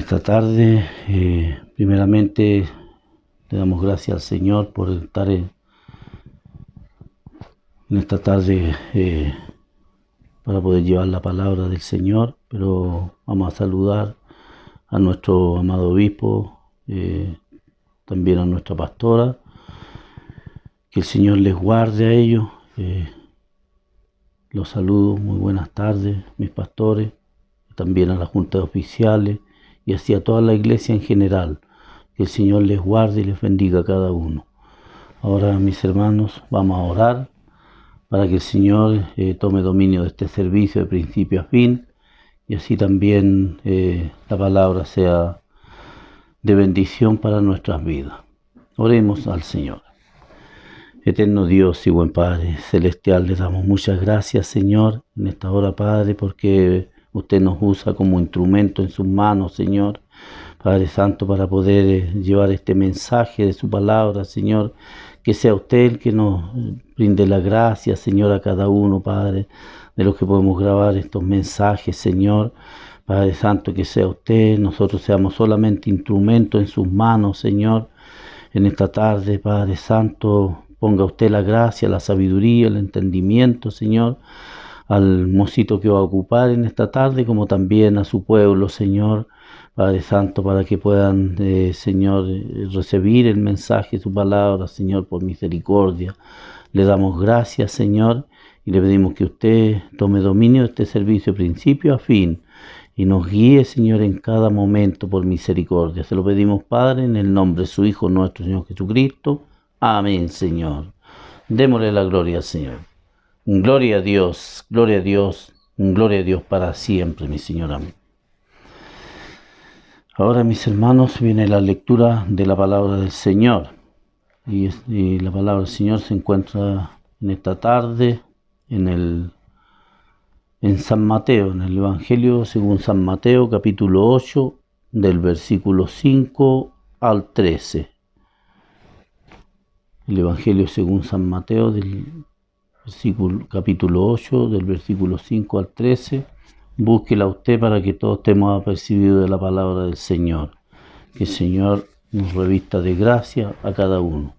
esta tarde. Primeramente, le damos gracias al Señor por estar en esta tarde para poder llevar la palabra del Señor, pero vamos a saludar a nuestro amado obispo, también a nuestra pastora, que el Señor les guarde a ellos. Los saludo, muy buenas tardes, mis pastores, también a la Junta de Oficiales y así a toda la iglesia en general. Que el Señor les guarde y les bendiga a cada uno. Ahora, mis hermanos, vamos a orar para que el Señor tome dominio de este servicio de principio a fin y así también la palabra sea de bendición para nuestras vidas. Oremos al Señor. Eterno Dios y buen Padre Celestial, le damos muchas gracias, Señor, en esta hora, Padre, porque usted nos usa como instrumento en sus manos, Señor. Padre Santo, para poder llevar este mensaje de su palabra, Señor, que sea usted el que nos brinde la gracia, Señor, a cada uno, Padre, de los que podemos grabar estos mensajes, Señor. Padre Santo, que sea usted, nosotros seamos solamente instrumentos en sus manos, Señor. En esta tarde, Padre Santo, ponga usted la gracia, la sabiduría, el entendimiento, Señor, al mocito que va a ocupar en esta tarde, como también a su pueblo, Señor. Padre Santo, para que puedan, Señor, recibir el mensaje de su palabra, Señor, por misericordia. Le damos gracias, Señor, y le pedimos que usted tome dominio de este servicio de principio a fin y nos guíe, Señor, en cada momento por misericordia. Se lo pedimos, Padre, en el nombre de su Hijo, nuestro Señor Jesucristo. Amén, Señor. Démosle la gloria al Señor. Gloria a Dios, gloria a Dios, gloria a Dios para siempre, mi Señor. Amén. Ahora, mis hermanos, viene la lectura de la palabra del Señor. Y la palabra del Señor se encuentra en esta tarde en San Mateo, en el Evangelio según San Mateo, capítulo 8, del versículo 5 al 13. El Evangelio según San Mateo, capítulo 8, del versículo 5 al 13. Búsquela usted para que todos estemos apercibidos de la palabra del Señor. Que el Señor nos revista de gracia a cada uno.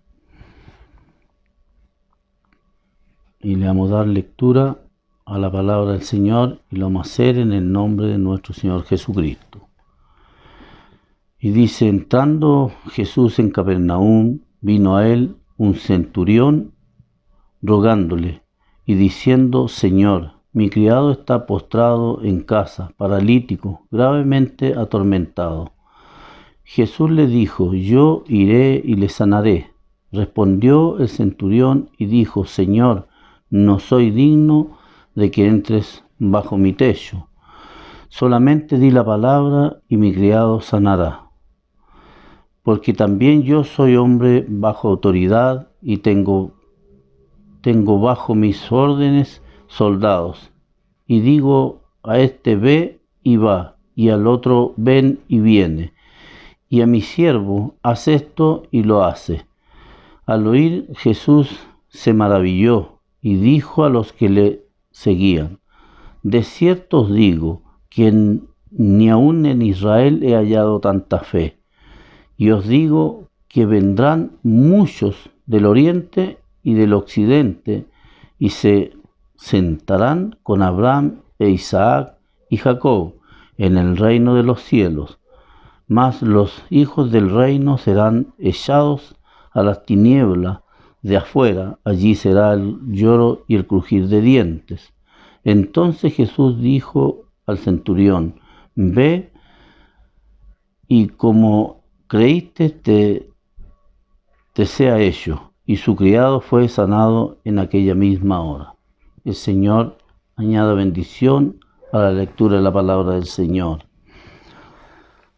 Y le vamos a dar lectura a la palabra del Señor y lo vamos a hacer en el nombre de nuestro Señor Jesucristo. Y dice: entrando Jesús en Capernaum, vino a él un centurión rogándole y diciendo: Señor, mi criado está postrado en casa, paralítico, gravemente atormentado. Jesús le dijo: yo iré y le sanaré. Respondió el centurión y dijo: Señor, no soy digno de que entres bajo mi techo. Solamente di la palabra y mi criado sanará. Porque también yo soy hombre bajo autoridad y tengo bajo mis órdenes soldados, y digo a este ve y va, y al otro ven y viene, y a mi siervo haz esto y lo hace. Al oír Jesús se maravilló y dijo a los que le seguían: de cierto os digo que ni aun en Israel he hallado tanta fe, y os digo que vendrán muchos del oriente y del occidente, y se sentarán con Abraham e Isaac y Jacob en el reino de los cielos. Mas los hijos del reino serán echados a las tinieblas de afuera, allí será el lloro y el crujir de dientes. Entonces Jesús dijo al centurión: ve, y como creíste te sea hecho. Y su criado fue sanado en aquella misma hora. El Señor añada bendición a la lectura de la palabra del Señor.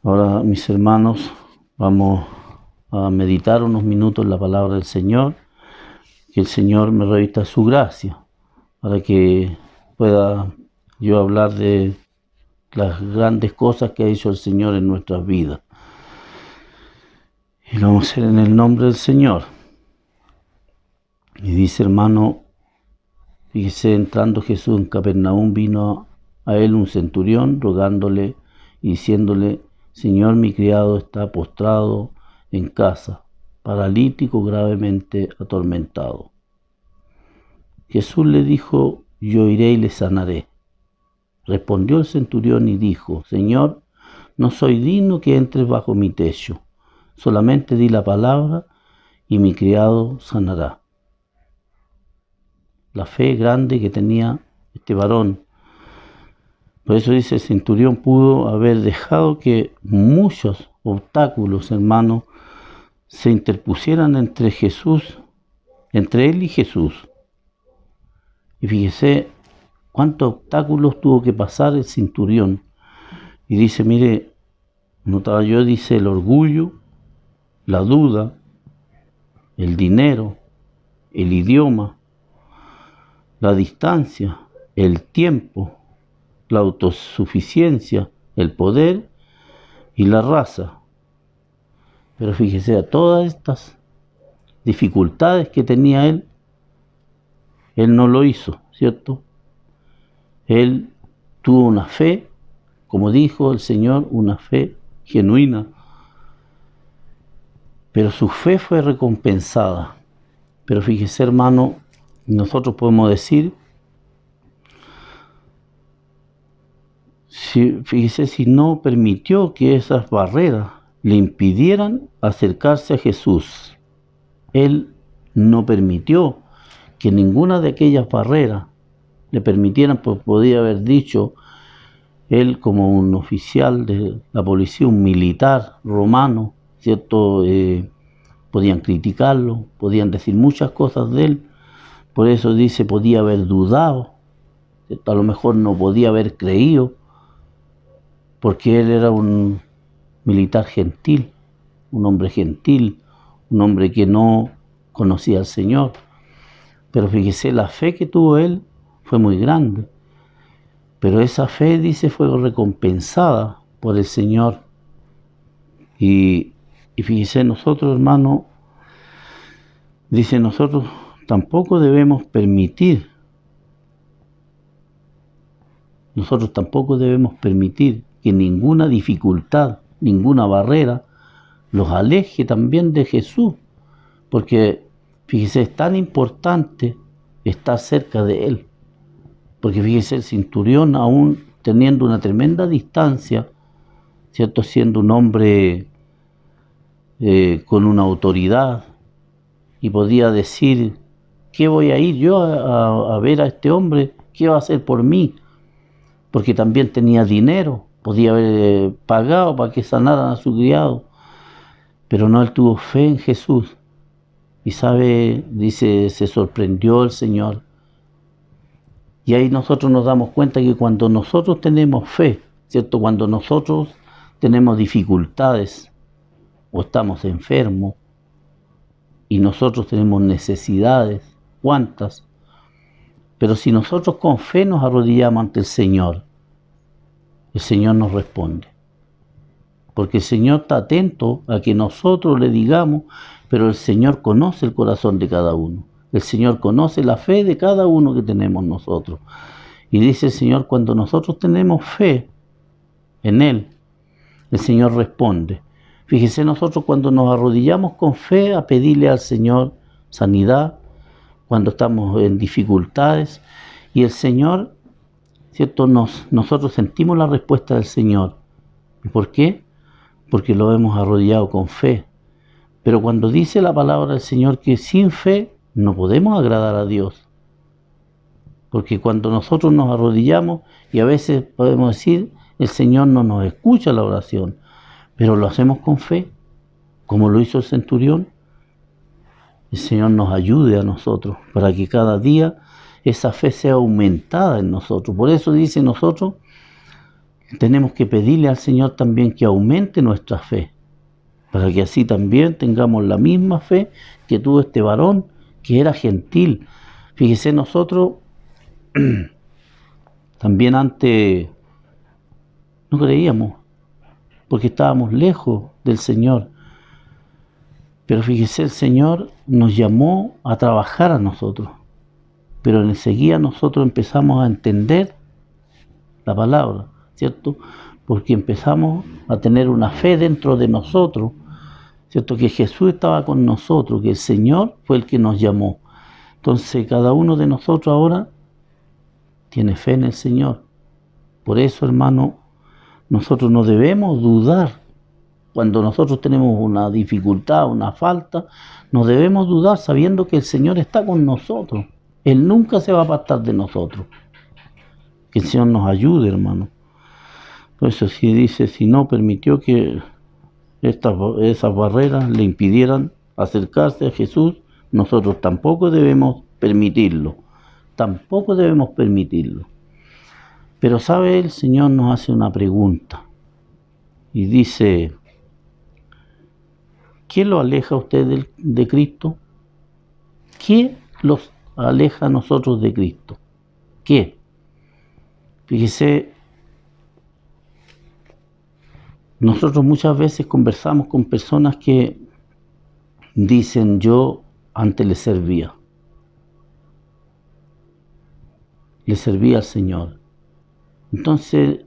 Ahora, mis hermanos, vamos a meditar unos minutos en la palabra del Señor. Que el Señor me revista su gracia para que pueda yo hablar de las grandes cosas que ha hecho el Señor en nuestras vidas. Y lo vamos a hacer en el nombre del Señor. Y dice, hermano, fíjese, entrando Jesús en Capernaum, vino a él un centurión rogándole y diciéndole: Señor, mi criado está postrado en casa, paralítico, gravemente atormentado. Jesús le dijo, yo iré y le sanaré. Respondió el centurión y dijo, Señor, no soy digno que entres bajo mi techo, solamente di la palabra y mi criado sanará. La fe grande que tenía este varón. Por eso dice, el centurión pudo haber dejado que muchos obstáculos, hermanos, se interpusieran entre él y Jesús. Y fíjese cuántos obstáculos tuvo que pasar el centurión. Y dice, mire, notaba yo, dice, el orgullo, la duda, el dinero, el idioma, la distancia, el tiempo, la autosuficiencia, el poder y la raza. Pero fíjese, a todas estas dificultades que tenía él no lo hizo, ¿cierto? Él tuvo una fe, como dijo el Señor, una fe genuina, pero su fe fue recompensada. Pero fíjese, hermano, nosotros podemos decir, fíjese si no permitió que esas barreras le impidieran acercarse a Jesús. Él no permitió que ninguna de aquellas barreras le permitieran, pues podía haber dicho, él como un oficial de la policía, un militar romano, ¿cierto? Podían criticarlo, podían decir muchas cosas de él, por eso dice, podía haber dudado, ¿cierto? A lo mejor no podía haber creído, porque él era un militar gentil, un hombre gentil, un hombre que no conocía al Señor. Pero fíjese, la fe que tuvo él fue muy grande. Pero esa fe, dice, fue recompensada por el Señor. Y fíjese, nosotros, hermano, dice, nosotros tampoco debemos permitir que ninguna dificultad, ninguna barrera los aleje también de Jesús. Porque, fíjese, es tan importante estar cerca de Él. Porque fíjese, el centurión, aún teniendo una tremenda distancia, ¿cierto? Siendo un hombre con una autoridad, y podía decir, ¿qué voy a ir yo a ver a este hombre? ¿Qué va a hacer por mí? Porque también tenía dinero, podía haber pagado para que sanaran a su criado. Pero no, él tuvo fe en Jesús. Y sabe, dice, se sorprendió el Señor. Y ahí nosotros nos damos cuenta que cuando nosotros tenemos fe, ¿cierto? Cuando nosotros tenemos dificultades o estamos enfermos y nosotros tenemos necesidades, ¿cuántas? Pero si nosotros con fe nos arrodillamos ante el Señor nos responde. Porque el Señor está atento a que nosotros le digamos, pero el Señor conoce el corazón de cada uno. El Señor conoce la fe de cada uno que tenemos nosotros. Y dice el Señor, cuando nosotros tenemos fe en Él, el Señor responde. Fíjese, nosotros cuando nos arrodillamos con fe a pedirle al Señor sanidad, cuando estamos en dificultades, y el Señor, ¿cierto? Nosotros sentimos la respuesta del Señor. ¿Y por qué? Porque lo hemos arrodillado con fe. Pero cuando dice la palabra del Señor que sin fe no podemos agradar a Dios. Porque cuando nosotros nos arrodillamos, y a veces podemos decir, el Señor no nos escucha la oración, pero lo hacemos con fe, como lo hizo el centurión. El Señor nos ayude a nosotros, para que cada día esa fe sea aumentada en nosotros. Por eso dice, nosotros tenemos que pedirle al Señor también que aumente nuestra fe, para que así también tengamos la misma fe que tuvo este varón, que era gentil. Fíjese, nosotros también antes no creíamos, porque estábamos lejos del Señor. Pero fíjese, el Señor nos llamó a trabajar a nosotros. Pero enseguida nosotros empezamos a entender la palabra, ¿cierto? porque empezamos a tener una fe dentro de nosotros, ¿cierto? Que Jesús estaba con nosotros, que el Señor fue el que nos llamó. Entonces cada uno de nosotros ahora tiene fe en el Señor. Por eso, hermano, nosotros no debemos dudar. Cuando nosotros tenemos una dificultad, una falta, no debemos dudar sabiendo que el Señor está con nosotros. Él nunca se va a apartar de nosotros. Que el Señor nos ayude, hermano. Por eso sí dice, si no permitió que esas barreras le impidieran acercarse a Jesús, nosotros tampoco debemos permitirlo. Tampoco debemos permitirlo. Pero sabe, el Señor nos hace una pregunta. Y dice, ¿qué lo aleja a usted de Cristo? ¿Qué los aleja a nosotros de Cristo? ¿Qué? Fíjese, nosotros muchas veces conversamos con personas que dicen, yo antes le servía al Señor. Entonces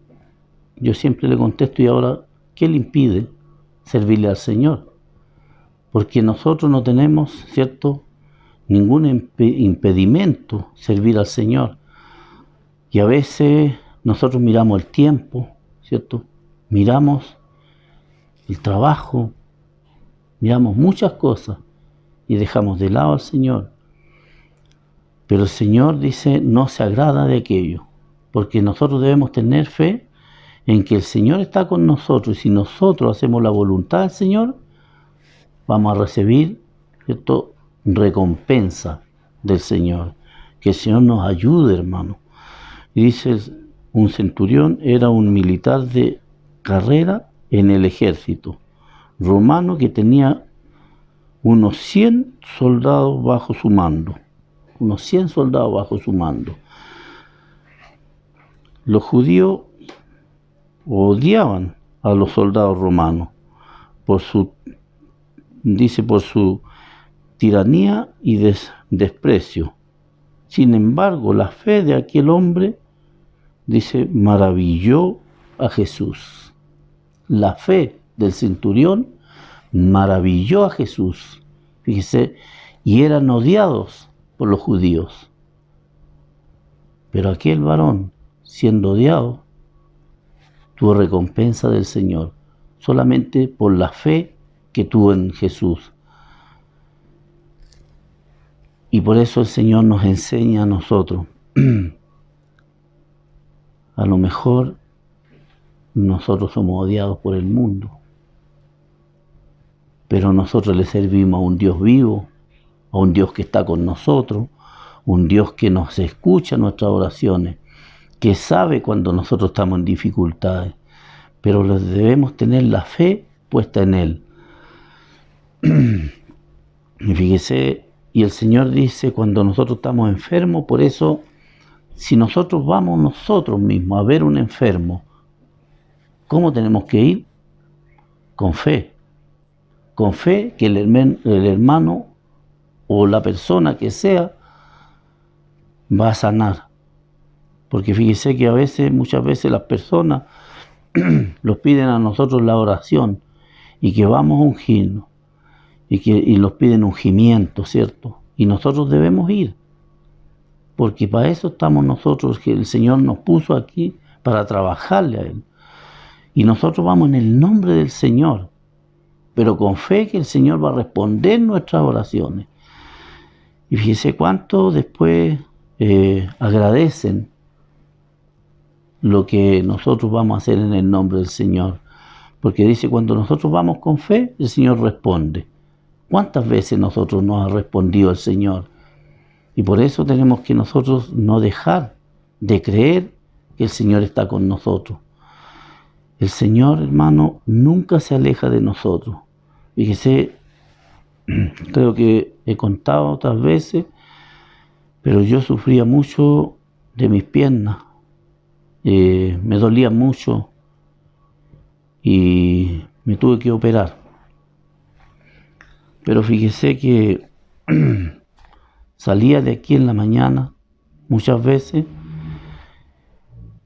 yo siempre le contesto, y ahora, ¿qué le impide servirle al Señor? Porque nosotros no tenemos, ¿cierto?, ningún impedimento servir al Señor. Y a veces nosotros miramos el tiempo, ¿cierto? Miramos el trabajo, miramos muchas cosas y dejamos de lado al Señor. Pero el Señor dice, no se agrada de aquello, porque nosotros debemos tener fe en que el Señor está con nosotros, y si nosotros hacemos la voluntad del Señor, vamos a recibir, ¿cierto?, recompensa del Señor. Que el Señor nos ayude, hermano. Y dice, un centurión era un militar de carrera en el ejército romano que tenía unos 100 soldados bajo su mando. Unos 100 soldados bajo su mando. Los judíos odiaban a los soldados romanos por su tiranía y desprecio. Sin embargo, la fe de aquel hombre, dice, maravilló a Jesús. La fe del centurión maravilló a Jesús. Fíjese, y eran odiados por los judíos. Pero aquel varón, siendo odiado, tuvo recompensa del Señor, solamente por la fe que tuvo en Jesús. Y por eso el Señor nos enseña a nosotros. A lo mejor nosotros somos odiados por el mundo, pero nosotros le servimos a un Dios vivo, a un Dios que está con nosotros, un Dios que nos escucha nuestras oraciones, que sabe cuando nosotros estamos en dificultades, pero debemos tener la fe puesta en Él. Y fíjese, y el Señor dice, cuando nosotros estamos enfermos, por eso, si nosotros vamos nosotros mismos a ver un enfermo, ¿cómo tenemos que ir? Con fe. Con fe que el hermano o la persona que sea va a sanar. Porque fíjese que muchas veces las personas los piden a nosotros la oración y que vamos a ungirnos y los piden ungimiento, ¿cierto? Y nosotros debemos ir, porque para eso estamos nosotros, que el Señor nos puso aquí para trabajarle a Él. Y nosotros vamos en el nombre del Señor, pero con fe que el Señor va a responder nuestras oraciones. Y fíjese cuánto después agradecen lo que nosotros vamos a hacer en el nombre del Señor. Porque dice, cuando nosotros vamos con fe, el Señor responde. ¿Cuántas veces nosotros nos ha respondido el Señor? Y por eso tenemos que nosotros no dejar de creer que el Señor está con nosotros. El Señor, hermano, nunca se aleja de nosotros. Fíjese, creo que he contado otras veces, pero yo sufría mucho de mis piernas. Me dolía mucho y me tuve que operar. Pero fíjese que salía de aquí en la mañana muchas veces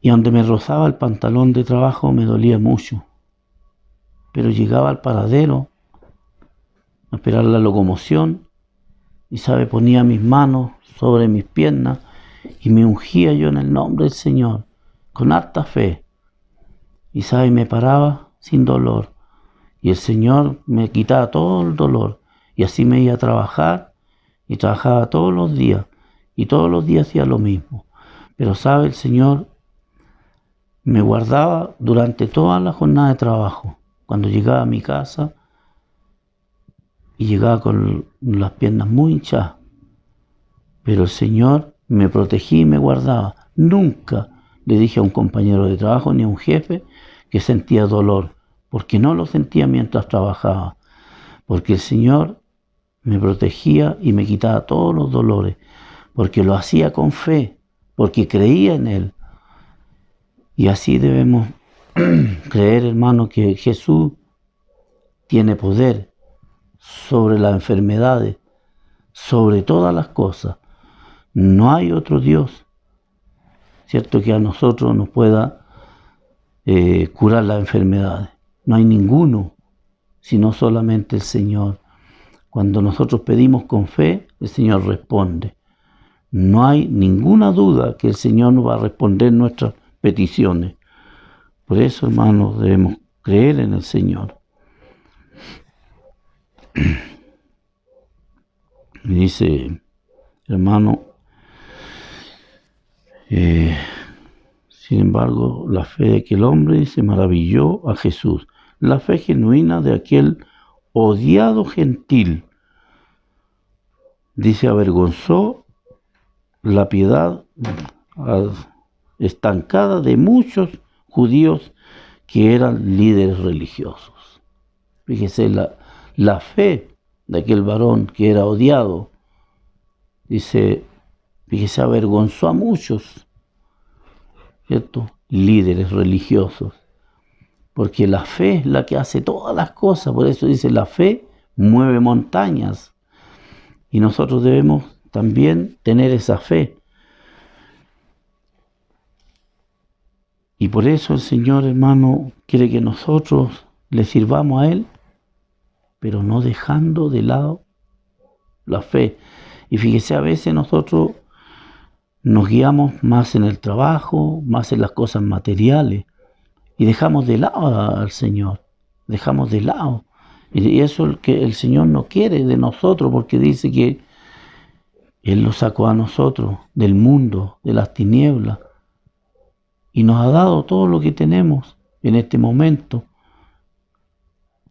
y donde me rozaba el pantalón de trabajo me dolía mucho. Pero llegaba al paradero a esperar la locomoción y, ¿sabe?, ponía mis manos sobre mis piernas y me ungía yo en el nombre del Señor, con harta fe. Y, ¿sabe?, me paraba sin dolor. Y el Señor me quitaba todo el dolor. Y así me iba a trabajar y trabajaba todos los días. Y todos los días hacía lo mismo. Pero, ¿sabe?, el Señor me guardaba durante toda la jornada de trabajo. Cuando llegaba a mi casa y llegaba con las piernas muy hinchadas. Pero el Señor me protegía y me guardaba. Nunca le dije a un compañero de trabajo ni a un jefe que sentía dolor, porque no lo sentía mientras trabajaba. Porque el Señor me protegía y me quitaba todos los dolores, porque lo hacía con fe, porque creía en Él. Y así debemos creer, hermano, que Jesús tiene poder sobre las enfermedades, sobre todas las cosas. No hay otro Dios, cierto, que a nosotros nos pueda curar las enfermedades. No hay ninguno, sino solamente el Señor. Cuando nosotros pedimos con fe, el Señor responde. No hay ninguna duda que el Señor nos va a responder nuestras peticiones. Por eso, hermanos, debemos creer en el Señor. Y dice, hermano, sin embargo, la fe de aquel hombre se maravilló a Jesús. La fe genuina de aquel odiado gentil, dice, avergonzó la piedad estancada de muchos judíos que eran líderes religiosos. Fíjese, la fe de aquel varón que era odiado, dice, fíjese, avergonzó a muchos, ¿cierto?, líderes religiosos, porque la fe es la que hace todas las cosas. Por eso dice, la fe mueve montañas, y nosotros debemos también tener esa fe. Y por eso el Señor, hermano, quiere que nosotros le sirvamos a Él, pero no dejando de lado la fe. Y fíjese, a veces nosotros nos guiamos más en el trabajo, más en las cosas materiales, y dejamos de lado al Señor, dejamos de lado. Y eso es lo que el Señor no quiere de nosotros, porque dice que Él lo sacó a nosotros del mundo, de las tinieblas, y nos ha dado todo lo que tenemos en este momento,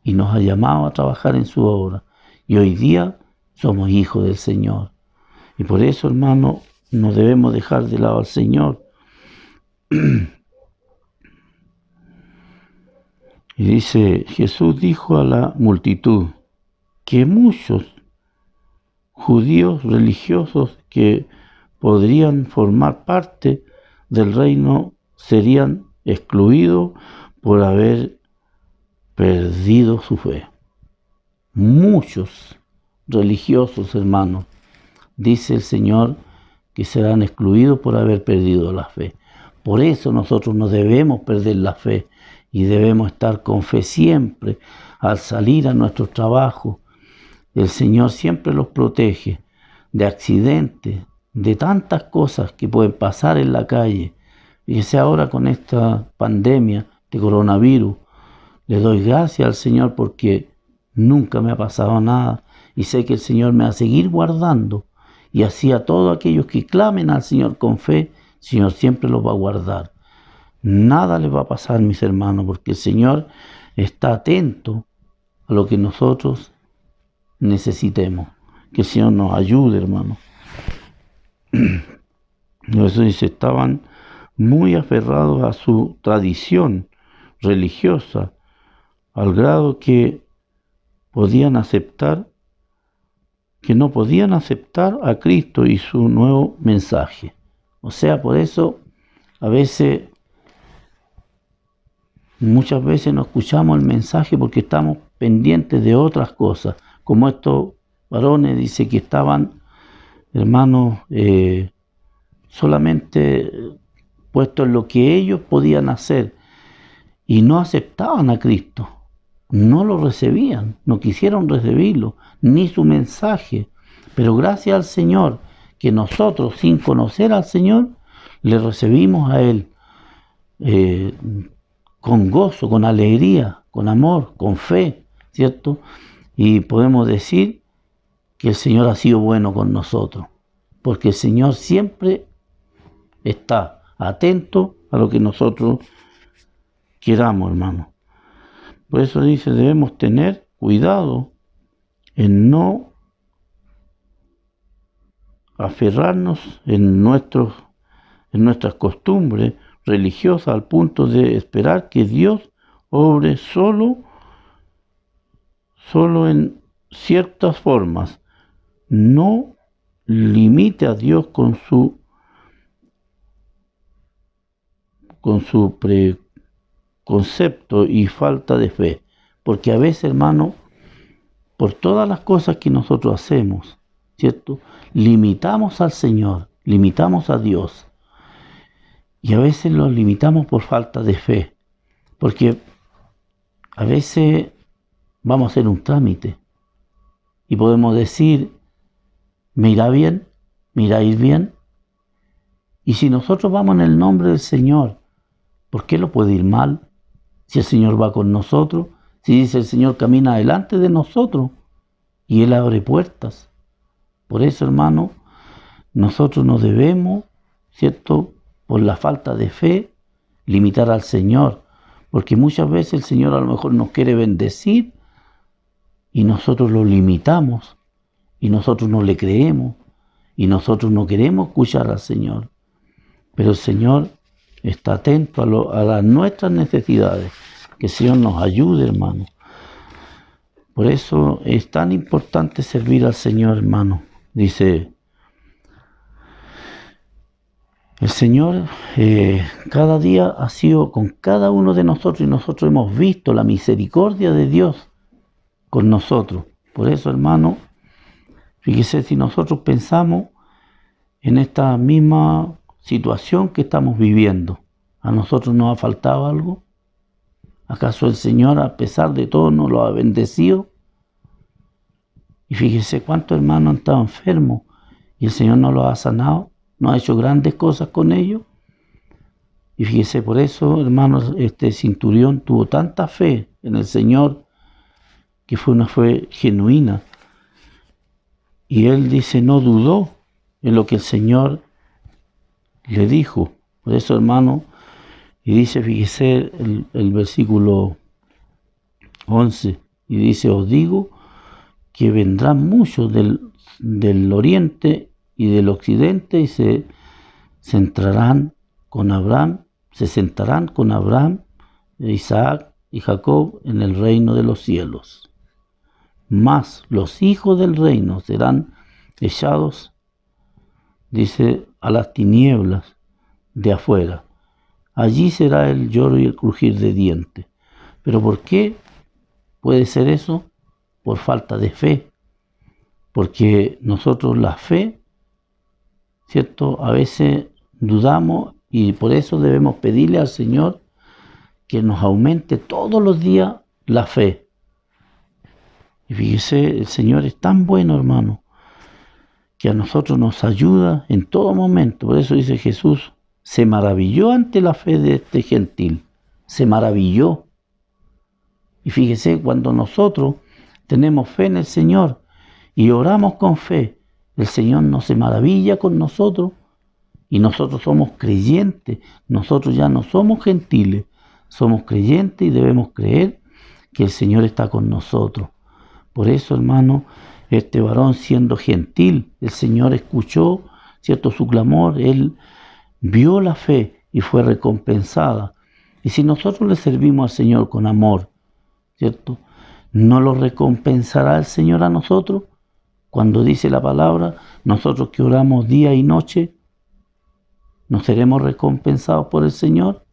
y nos ha llamado a trabajar en su obra. Y hoy día somos hijos del Señor. Y por eso, hermano, no debemos dejar de lado al Señor. Y dice, Jesús dijo a la multitud que muchos judíos religiosos que podrían formar parte del reino serían excluidos por haber perdido su fe. Muchos religiosos, hermanos, dice el Señor, que serán excluidos por haber perdido la fe. Por eso nosotros no debemos perder la fe y debemos estar con fe siempre al salir a nuestro trabajo. El Señor siempre los protege de accidentes, de tantas cosas que pueden pasar en la calle. Fíjese ahora con esta pandemia de coronavirus, le doy gracias al Señor porque nunca me ha pasado nada y sé que el Señor me va a seguir guardando. Y así a todos aquellos que clamen al Señor con fe, el Señor siempre los va a guardar. Nada les va a pasar, mis hermanos, porque el Señor está atento a lo que nosotros necesitemos. Que el Señor nos ayude, hermano. Eso dice, estaban muy aferrados a su tradición religiosa, al grado que no podían aceptar a Cristo y su nuevo mensaje. O sea, por eso muchas veces no escuchamos el mensaje porque estamos pendientes de otras cosas, como estos varones, dice que estaban, hermanos, solamente puesto en lo que ellos podían hacer, y no aceptaban a Cristo, no lo recibían, no quisieron recibirlo, ni su mensaje. Pero gracias al Señor, que nosotros, sin conocer al Señor, le recibimos a Él con gozo, con alegría, con amor, con fe, ¿cierto? Y podemos decir que el Señor ha sido bueno con nosotros, porque el Señor siempre está atento a lo que nosotros queramos, hermano. Por eso dice, debemos tener cuidado en no aferrarnos en nuestras costumbres religiosas al punto de esperar que Dios obre solo en ciertas formas. No limite a Dios con su preconcepto y falta de fe, porque a veces, hermano, por todas las cosas que nosotros hacemos, ¿cierto? Limitamos al Señor, limitamos a Dios, y a veces lo limitamos por falta de fe, porque a veces vamos a hacer un trámite y podemos decir, ¿me irá bien? ¿Me irá a ir bien? Y si nosotros vamos en el nombre del Señor, ¿por qué lo puede ir mal? Si el Señor va con nosotros, si dice el Señor camina delante de nosotros y Él abre puertas. Por eso, hermano, nosotros no debemos, ¿cierto?, por la falta de fe, limitar al Señor, porque muchas veces el Señor a lo mejor nos quiere bendecir y nosotros lo limitamos y nosotros no le creemos y nosotros no queremos escuchar al Señor. Pero el Señor está atento a nuestras necesidades. Que el Señor nos ayude, hermano. Por eso es tan importante servir al Señor, hermano. Dice, el Señor cada día ha sido con cada uno de nosotros y nosotros hemos visto la misericordia de Dios con nosotros. Por eso, hermano, fíjese, si nosotros pensamos en esta misma situación que estamos viviendo, ¿a nosotros nos ha faltado algo? ¿Acaso el Señor, a pesar de todo, nos lo ha bendecido? Y fíjese cuántos hermanos han estado enfermos y el Señor nos los ha sanado, nos ha hecho grandes cosas con ellos. Y fíjese, por eso, hermanos, este centurión tuvo tanta fe en el Señor, que fue una fe genuina. Y él dice, no dudó en lo que el Señor le dijo. Por eso, hermano, y dice, fíjese el versículo 11, y dice, os digo que vendrán muchos del oriente y del occidente y se sentarán con Abraham, Isaac y Jacob en el reino de los cielos. Mas los hijos del reino serán echados, dice, a las tinieblas de afuera. Allí será el lloro y el crujir de dientes. ¿Pero por qué puede ser eso? Por falta de fe. Porque nosotros la fe, ¿cierto?, a veces dudamos y por eso debemos pedirle al Señor que nos aumente todos los días la fe. Y fíjese, el Señor es tan bueno, hermano, que a nosotros nos ayuda en todo momento. Por eso dice Jesús, se maravilló ante la fe de este gentil, se maravilló. Y fíjese, cuando nosotros tenemos fe en el Señor y oramos con fe, el Señor no se maravilla con nosotros y nosotros somos creyentes. Nosotros ya no somos gentiles, somos creyentes y debemos creer que el Señor está con nosotros. Por eso, hermano, este varón siendo gentil, el Señor escuchó, ¿cierto?, su clamor, él vio la fe y fue recompensada. Y si nosotros le servimos al Señor con amor, ¿cierto?, ¿no lo recompensará el Señor a nosotros? Cuando dice la palabra, nosotros que oramos día y noche, ¿no seremos recompensados por el Señor?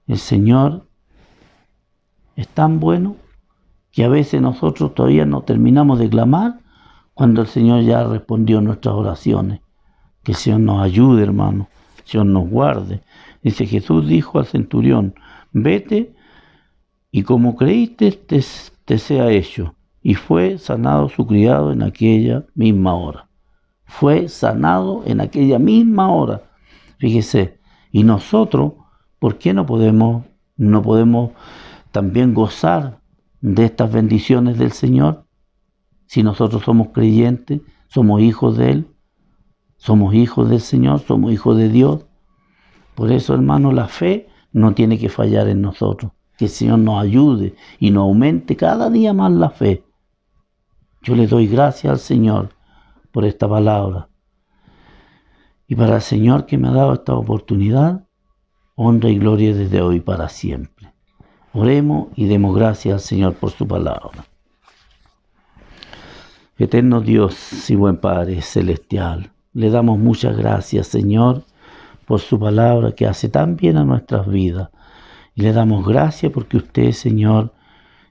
El Señor es tan bueno que a veces nosotros todavía no terminamos de clamar cuando el Señor ya respondió nuestras oraciones. Que el Señor nos ayude, hermano. Señor nos guarde. Dice, Jesús dijo al centurión, vete y como creíste te sea hecho. Y fue sanado su criado en aquella misma hora. Fue sanado en aquella misma hora. Fíjese, y nosotros, ¿por qué no podemos también gozar de estas bendiciones del Señor? Si nosotros somos creyentes, somos hijos de Él, somos hijos del Señor, somos hijos de Dios. Por eso, hermano, la fe no tiene que fallar en nosotros. Que el Señor nos ayude y nos aumente cada día más la fe. Yo le doy gracias al Señor por esta palabra. Y para el Señor que me ha dado esta oportunidad, honra y gloria desde hoy para siempre. Oremos y demos gracias al Señor por su palabra. Eterno Dios y buen Padre celestial, le damos muchas gracias, Señor, por su palabra que hace tan bien a nuestras vidas. Y le damos gracias porque usted, Señor,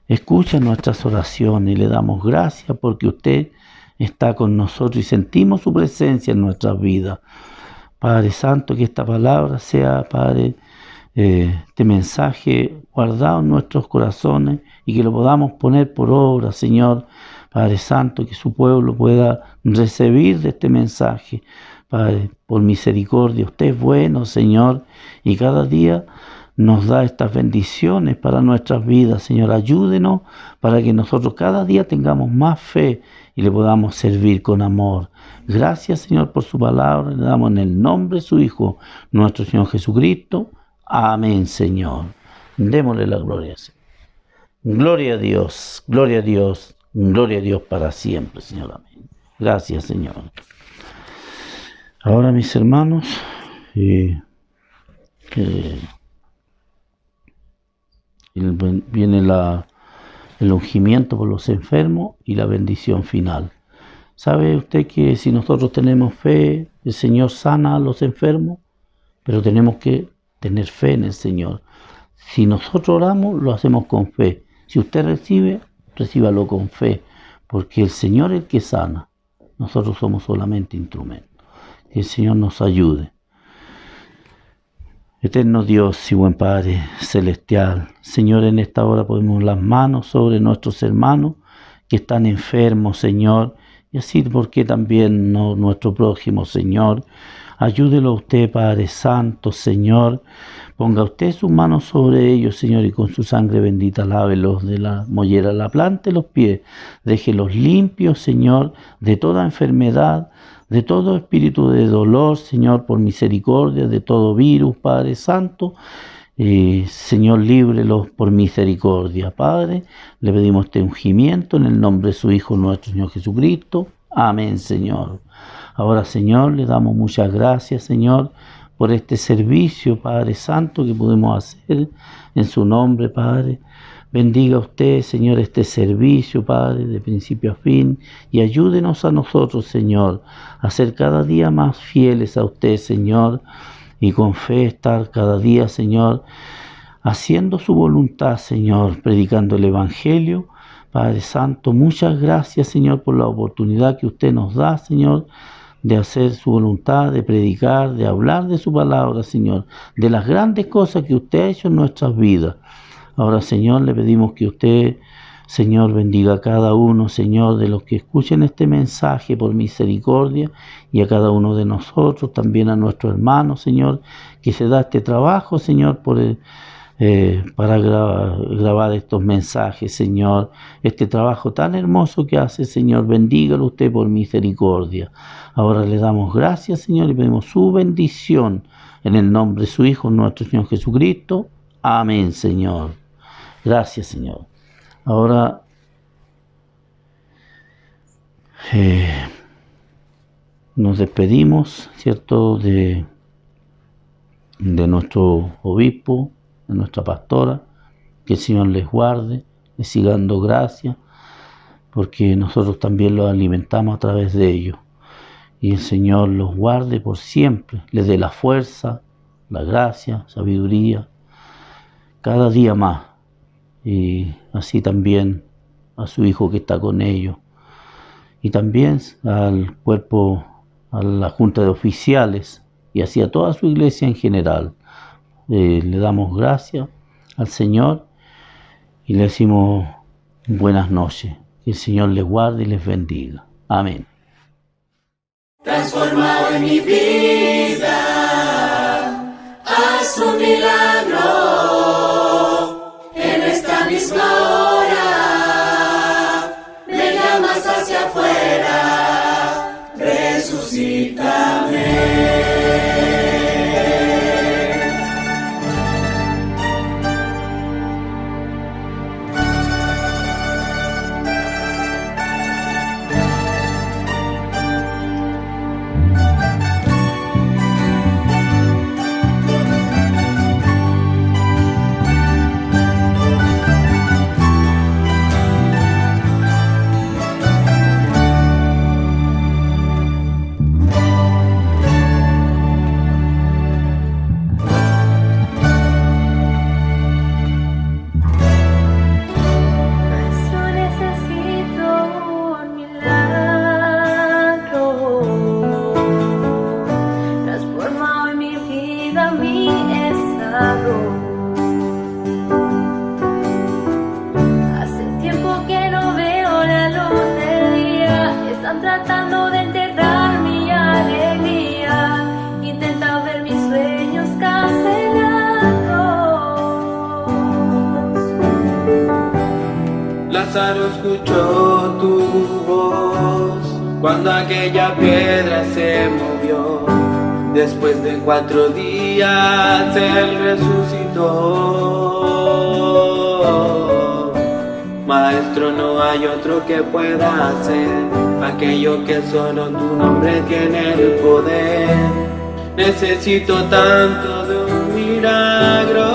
escucha nuestras oraciones. Y le damos gracias porque usted está con nosotros y sentimos su presencia en nuestras vidas. Padre Santo, que esta palabra sea, Padre, este mensaje guardado en nuestros corazones y que lo podamos poner por obra, Señor. Padre Santo, que su pueblo pueda recibir de este mensaje. Padre, por misericordia, usted es bueno, Señor, y cada día nos da estas bendiciones para nuestras vidas. Señor, ayúdenos para que nosotros cada día tengamos más fe y le podamos servir con amor. Gracias, Señor, por su palabra. Le damos en el nombre de su Hijo, nuestro Señor Jesucristo. Amén, Señor. Démosle la gloria, Señor. Gloria a Dios, gloria a Dios, gloria a Dios para siempre, Señor. Amén. Gracias, Señor. Ahora, mis hermanos, viene el ungimiento por los enfermos y la bendición final. ¿Sabe usted que si nosotros tenemos fe, el Señor sana a los enfermos? Pero tenemos que tener fe en el Señor. Si nosotros oramos, lo hacemos con fe. Si usted recibe, recíbalo con fe, porque el Señor es el que sana. Nosotros somos solamente instrumentos. Que el Señor nos ayude. Eterno Dios y buen Padre celestial, Señor, en esta hora ponemos las manos sobre nuestros hermanos que están enfermos, Señor, y así porque también nuestro prójimo, Señor. Ayúdelo a usted, Padre Santo, Señor. Ponga usted sus manos sobre ellos, Señor, y con su sangre bendita lávelos de la mollera a la planta de los pies. Déjelos limpios, Señor, de toda enfermedad, de todo espíritu de dolor, Señor, por misericordia, de todo virus, Padre Santo. Señor, líbrelos por misericordia. Padre, le pedimos este ungimiento en el nombre de su Hijo, nuestro Señor Jesucristo. Amén, Señor. Ahora, Señor, le damos muchas gracias, Señor, por este servicio, Padre Santo, que podemos hacer en su nombre, Padre. Bendiga usted, Señor, este servicio, Padre, de principio a fin, y ayúdenos a nosotros, Señor, a ser cada día más fieles a usted, Señor, y con fe estar cada día, Señor, haciendo su voluntad, Señor, predicando el Evangelio. Padre Santo, muchas gracias, Señor, por la oportunidad que usted nos da, Señor, de hacer su voluntad, de predicar, de hablar de su palabra, Señor, de las grandes cosas que usted ha hecho en nuestras vidas. Ahora, Señor, le pedimos que usted, Señor, bendiga a cada uno, Señor, de los que escuchen este mensaje por misericordia, y a cada uno de nosotros, también a nuestro hermano, Señor, que se da este trabajo, Señor, para grabar estos mensajes, Señor, este trabajo tan hermoso que hace, Señor, bendígalo usted por misericordia. Ahora le damos gracias, Señor, y pedimos su bendición en el nombre de su Hijo, nuestro Señor Jesucristo. Amén, Señor. Gracias, Señor. Ahora nos despedimos, ¿cierto?, de nuestro obispo, de nuestra pastora. Que el Señor les guarde, les siga dando gracia, porque nosotros también los alimentamos a través de ellos. Y el Señor los guarde por siempre, les dé la fuerza, la gracia, sabiduría, cada día más. Y así también a su Hijo que está con ellos. Y también al cuerpo, a la Junta de Oficiales y así a toda su iglesia en general. Le damos gracias al Señor y le decimos buenas noches. Que el Señor les guarde y les bendiga. Amén. Transformado en mi vida, haz un milagro en esta misma hora. Me llamas hacia afuera, resucítame. Tratando de enterrar mi alegría, intenta ver mis sueños cancelados. Lázaro escuchó tu voz cuando aquella piedra se movió. Después de 4 días él resucitó. Maestro, no hay otro que pueda hacer aquello que solo tu nombre tiene el poder. Necesito tanto de un milagro.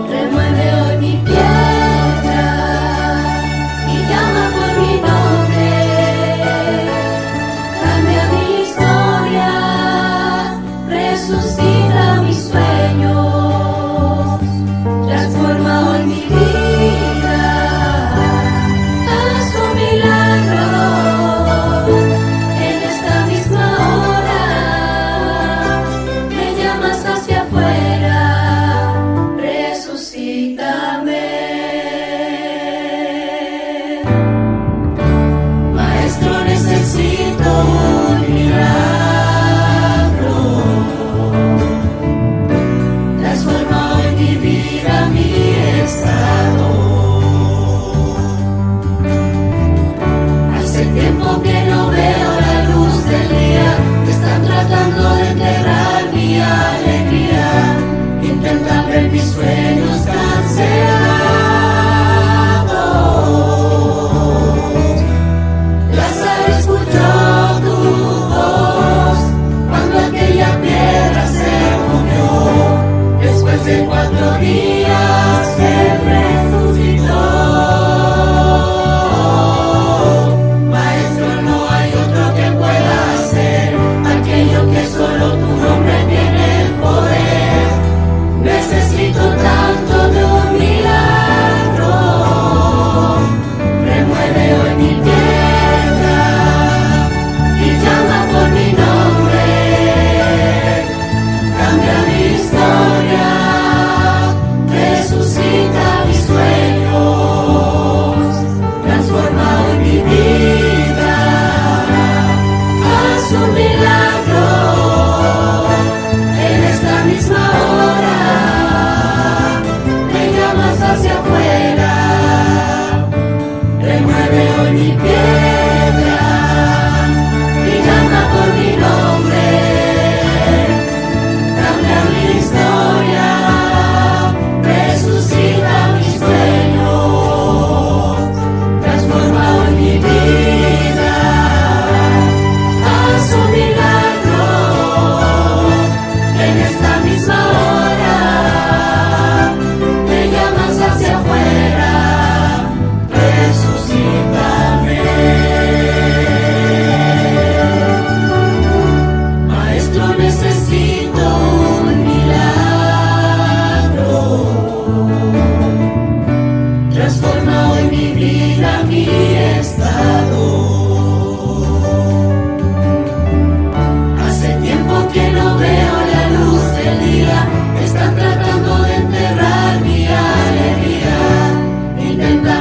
Remueve hoy mi piedra y llama por mi nombre. Cambia mi historia, resucita mis sueños. Transforma hoy mi vida. Hacia afuera.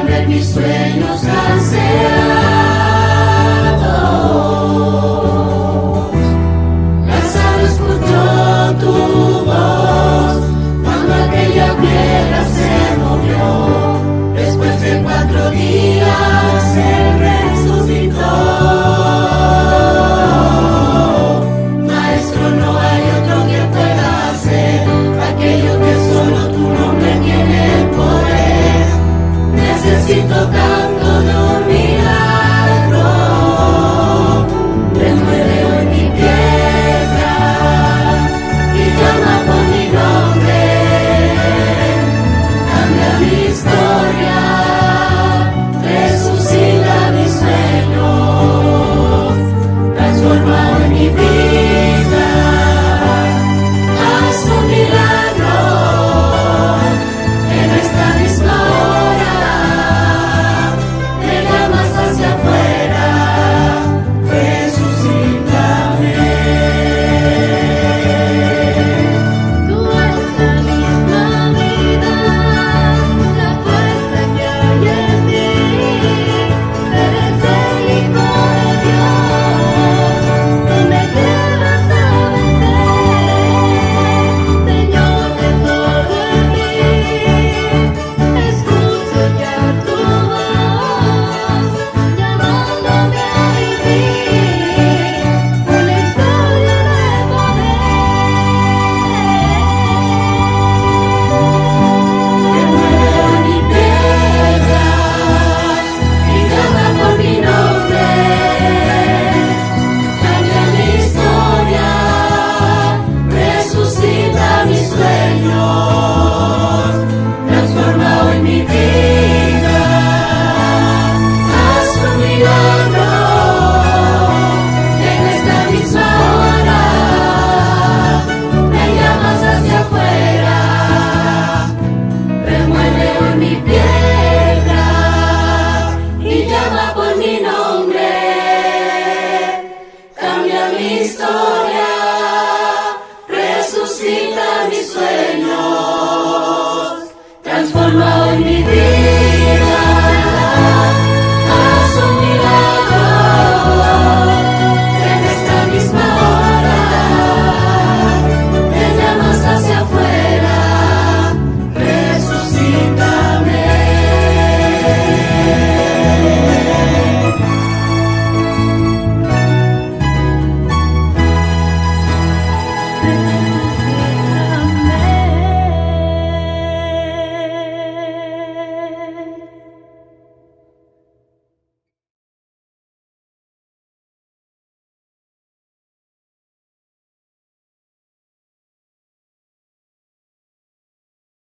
ver mis sueños cansados. Lázaro escuchó tu voz cuando aquella piedra se movió. Después de 4 días